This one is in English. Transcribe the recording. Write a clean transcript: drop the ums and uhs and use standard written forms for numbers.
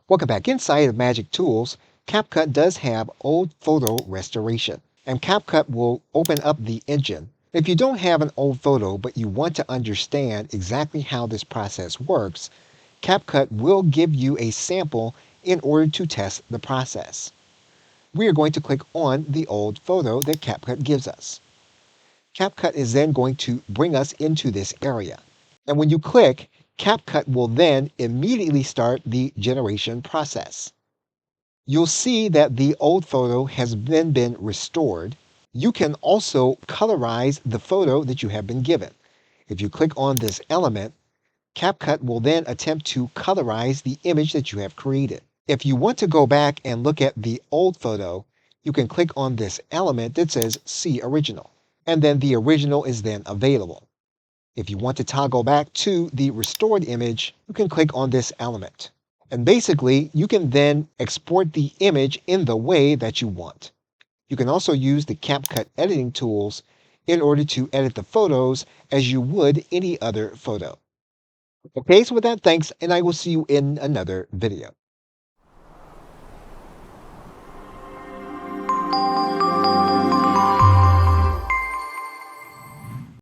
Welcome back. Inside of Magic Tools, CapCut does have old photo restoration, and CapCut will open up the engine. If you don't have an old photo, but you want to understand exactly how this process works, CapCut will give you a sample in order to test the process. We are going to click on the old photo that CapCut gives us. CapCut is then going to bring us into this area. And when you click, CapCut will then immediately start the generation process. You'll see that the old photo has then been restored. You can also colorize the photo that you have been given. If you click on this element, CapCut will then attempt to colorize the image that you have created. If you want to go back and look at the old photo, you can click on this element that says See Original, and then the original is then available. If you want to toggle back to the restored image, you can click on this element. And basically, you can then export the image in the way that you want. You can also use the CapCut editing tools in order to edit the photos as you would any other photo. Okay, so with that, thanks, and I will see you in another video.